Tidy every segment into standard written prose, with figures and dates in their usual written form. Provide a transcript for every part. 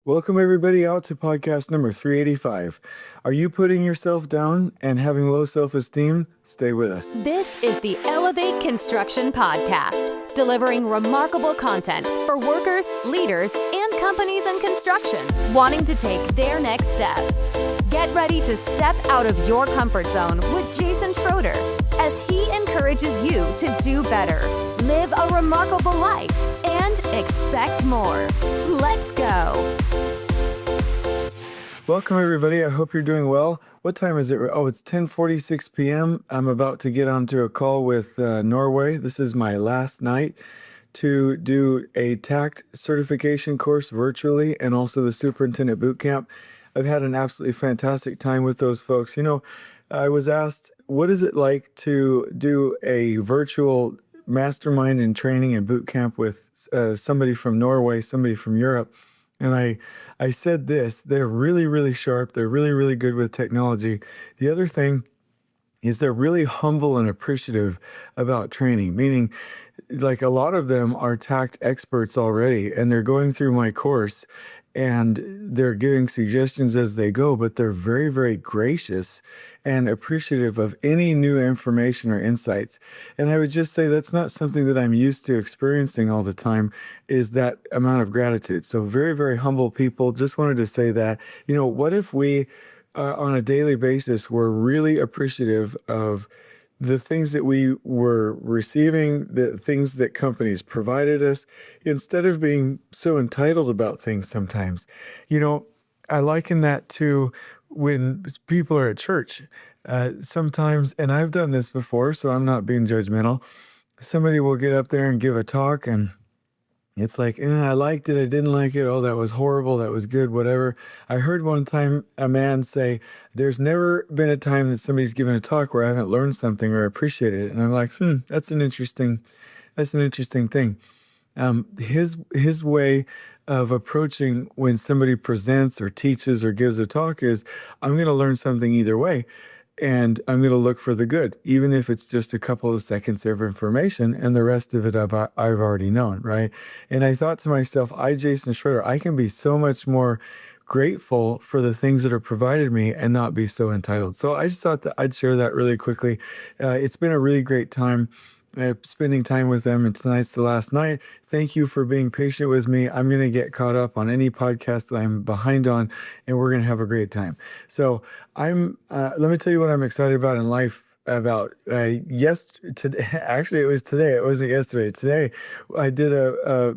Welcome everybody out to podcast number 385. Are you putting yourself down and having low self-esteem? Stay with us. This is the Elevate Construction Podcast, delivering remarkable content for workers, leaders, and companies in construction wanting to take their next step. Get ready to step out of your comfort zone with Jason Schroeder as he encourages you to do better, live a remarkable life, and expect more. Let's go. Welcome everybody. I hope you're doing well. What time is it? Oh, it's 10:46 p.m. I'm about to get onto a call with Norway. This is my last night to do a Takt certification course virtually and also the superintendent boot camp. I've had an absolutely fantastic time with those folks. You know, I was asked, what is it like to do a virtual mastermind and training and boot camp with somebody from Norway, somebody from Europe? And I said this, they're really, really sharp. They're really, really good with technology. The other thing is they're really humble and appreciative about training, meaning like a lot of them are Takt experts already, and they're going through my course and they're giving suggestions as they go, but they're very, very gracious and appreciative of any new information or insights. And I would just say that's not something that I'm used to experiencing all the time, is that amount of gratitude. So very, very humble people. Just wanted to say that, you know, what if we on a daily basis were really appreciative of the things that we were receiving, the things that companies provided us, instead of being so entitled about things sometimes. You know, I liken that to when people are at church. Sometimes, and I've done this before, so I'm not being judgmental, somebody will get up there and give a talk and it's like, I liked it, I didn't like it, oh, that was horrible, that was good, whatever. I heard one time a man say, there's never been a time that somebody's given a talk where I haven't learned something or appreciated it. And I'm like, that's an interesting thing. His way of approaching when somebody presents or teaches or gives a talk is, I'm going to learn something either way. And I'm going to look for the good, even if it's just a couple of seconds of information and the rest of it I've already known, right? And I thought to myself, Jason Schroeder, I can be so much more grateful for the things that are provided me and not be so entitled. So I just thought that I'd share that really quickly. It's been a really great time spending time with them, and tonight's the last night. Thank you for being patient with me. I'm going to get caught up on any podcast that I'm behind on, and we're going to have a great time. So let me tell you what I'm excited about in life. Today, actually, it was today. It wasn't yesterday. Today, I did a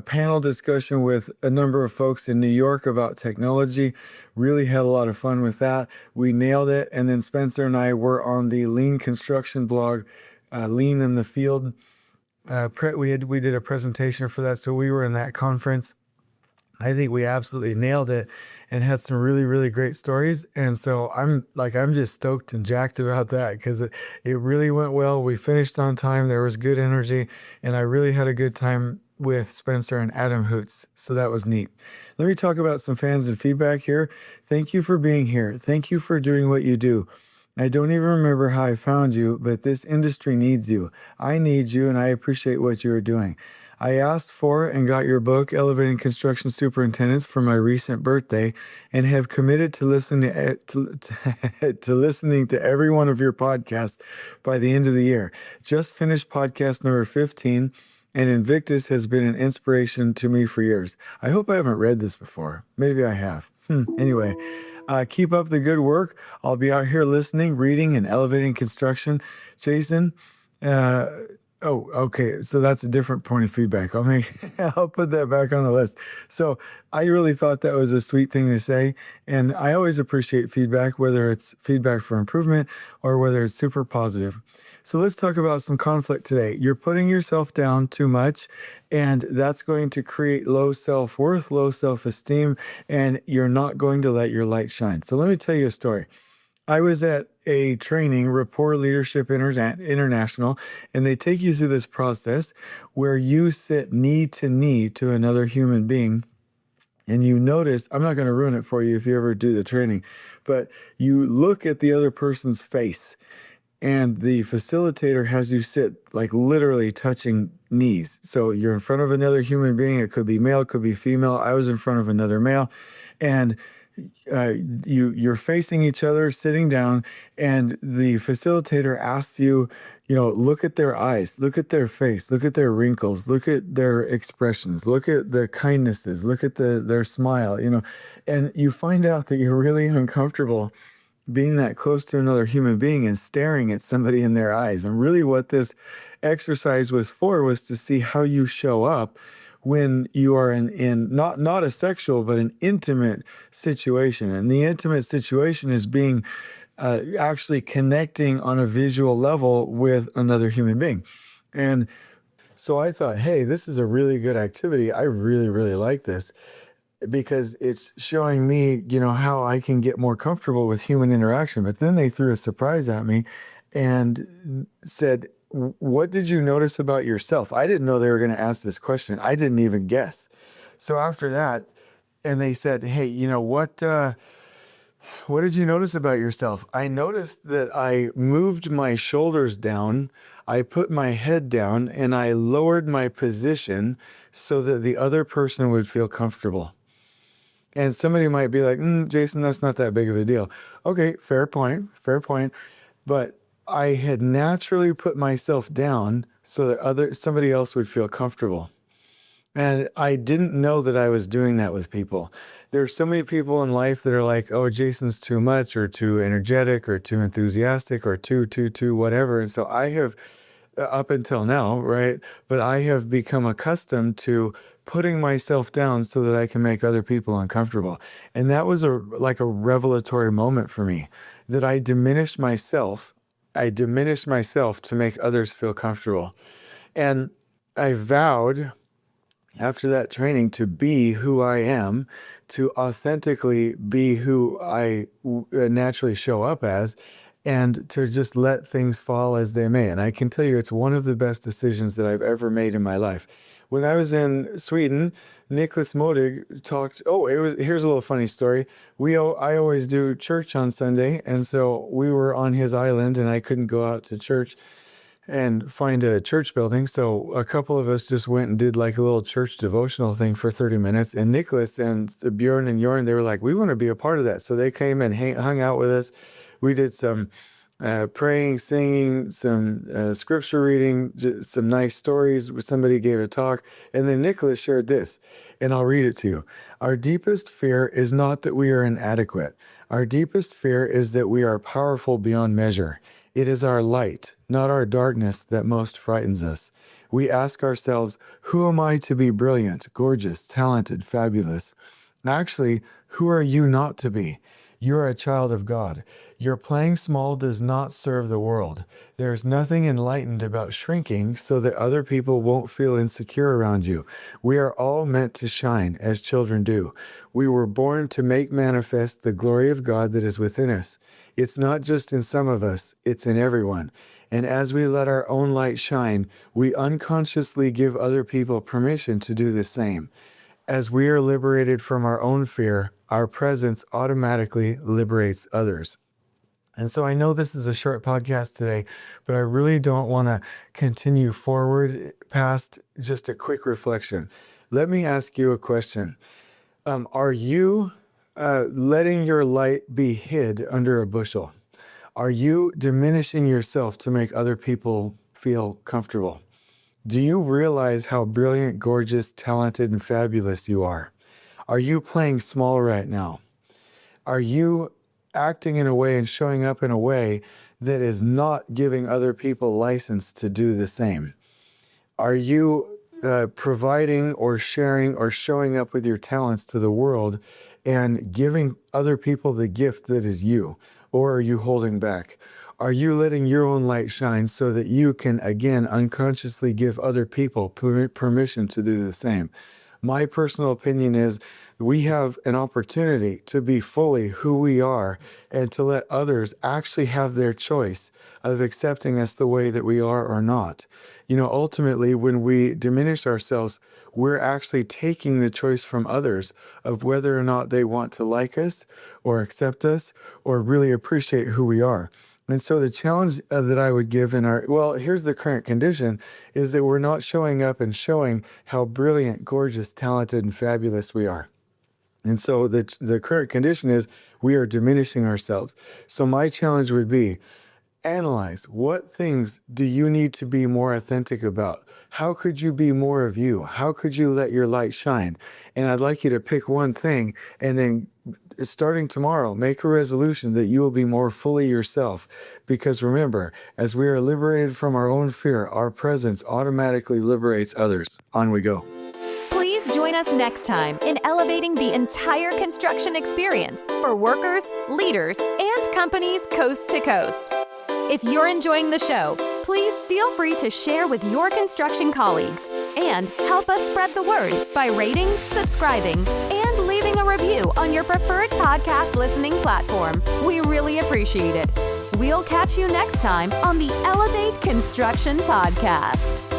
panel discussion with a number of folks in New York about technology. Really had a lot of fun with that. We nailed it. And then Spencer and I were on the Lean Construction blog, Lean in the Field. We did a presentation for that, so we were in that conference. I think we absolutely nailed it and had some really, really great stories. And so I'm just stoked and jacked about that because it really went well. We finished on time. There was good energy, and I really had a good time with Spencer and Adam Hoots. So that was neat. Let me talk about some fans and feedback here. Thank you for being here. Thank you for doing what you do. I don't even remember how I found you, but this industry needs you. I need you, and I appreciate what you are doing. I asked for and got your book, Elevating Construction Superintendents, for my recent birthday, and have committed to listening to listening to every one of your podcasts by the end of the year. Just finished podcast number 15, and Invictus has been an inspiration to me for years. I hope I haven't read this before. Maybe I have. Anyway. Keep up the good work. I'll be out here listening, reading, and elevating construction. Jason, okay. So that's a different point of feedback. I'll put that back on the list. So I really thought that was a sweet thing to say. And I always appreciate feedback, whether it's feedback for improvement or whether it's super positive. So let's talk about some conflict today. You're putting yourself down too much, and that's going to create low self-worth, low self-esteem, and you're not going to let your light shine. So let me tell you a story. I was at a training, Rapport Leadership International, and they take you through this process where you sit knee to knee to another human being. And you notice, I'm not going to ruin it for you if you ever do the training, but you look at the other person's face. And the facilitator has you sit like literally touching knees. So you're in front of another human being. It could be male, it could be female. I was in front of another male, and you're facing each other, sitting down, and the facilitator asks you, look at their eyes, look at their face, look at their wrinkles, look at their expressions, look at the kindnesses, look at their smile, and you find out that you're really uncomfortable being that close to another human being and staring at somebody in their eyes. And really what this exercise was for was to see how you show up when you are in not a sexual, but an intimate situation. And the intimate situation is being actually connecting on a visual level with another human being. And so I thought, hey, this is a really good activity. I really, really like this, because it's showing me, how I can get more comfortable with human interaction. But then they threw a surprise at me and said, what did you notice about yourself? I didn't know they were going to ask this question. I didn't even guess. So after that, and they said, hey, what did you notice about yourself? I noticed that I moved my shoulders down, I put my head down, and I lowered my position so that the other person would feel comfortable. And somebody might be like, Jason, that's not that big of a deal. Okay, fair point, fair point. But I had naturally put myself down so that somebody else would feel comfortable. And I didn't know that I was doing that with people. There are so many people in life that are like, oh, Jason's too much, or too energetic, or too enthusiastic, or too, whatever. And so I have, up until now, right? But I have become accustomed to putting myself down so that I can make other people uncomfortable. And that was like a revelatory moment for me, that I diminished myself. I diminished myself to make others feel comfortable. And I vowed after that training to be who I am, to authentically be who I naturally show up as, and to just let things fall as they may. And I can tell you, it's one of the best decisions that I've ever made in my life. When I was in Sweden, Nicholas Modig talked. Oh, here's a little funny story. I always do church on Sunday, and so we were on his island, and I couldn't go out to church and find a church building. So a couple of us just went and did like a little church devotional thing for 30 minutes. And Nicholas and Bjorn and Jorn, they were like, we want to be a part of that. So they came and hung out with us. We did some praying, singing, some scripture reading, some nice stories. Somebody gave a talk. And then Nicholas shared this, and I'll read it to you. Our deepest fear is not that we are inadequate. Our deepest fear is that we are powerful beyond measure. It is our light, not our darkness, that most frightens us. We ask ourselves, who am I to be brilliant, gorgeous, talented, fabulous? Actually, who are you not to be? You are a child of God. Your playing small does not serve the world. There is nothing enlightened about shrinking so that other people won't feel insecure around you. We are all meant to shine, as children do. We were born to make manifest the glory of God that is within us. It's not just in some of us, it's in everyone. And as we let our own light shine, we unconsciously give other people permission to do the same. As we are liberated from our own fear, our presence automatically liberates others. And so I know this is a short podcast today, but I really don't want to continue forward past just a quick reflection. Let me ask you a question. Are you letting your light be hid under a bushel? Are you diminishing yourself to make other people feel comfortable? Do you realize how brilliant, gorgeous, talented, and fabulous you are? Are you playing small right now? Are you acting in a way and showing up in a way that is not giving other people license to do the same? Are you providing or sharing or showing up with your talents to the world and giving other people the gift that is you? Or are you holding back? Are you letting your own light shine so that you can, again, unconsciously give other people permission to do the same? My personal opinion is we have an opportunity to be fully who we are and to let others actually have their choice of accepting us the way that we are or not. Ultimately, when we diminish ourselves, we're actually taking the choice from others of whether or not they want to like us or accept us or really appreciate who we are. And so the challenge that I would give here's the current condition, is that we're not showing up and showing how brilliant, gorgeous, talented, and fabulous we are. And so the current condition is we are diminishing ourselves. So my challenge would be, analyze what things do you need to be more authentic about? How could you be more of you? How could you let your light shine? And I'd like you to pick one thing, and then starting tomorrow, make a resolution that you will be more fully yourself. Because remember, as we are liberated from our own fear, our presence automatically liberates others. On we go. Please join us next time in elevating the entire construction experience for workers, leaders, and companies coast to coast. If you're enjoying the show, please feel free to share with your construction colleagues and help us spread the word by rating, subscribing, and leaving a review on your preferred podcast listening platform. We really appreciate it. We'll catch you next time on the Elevate Construction Podcast.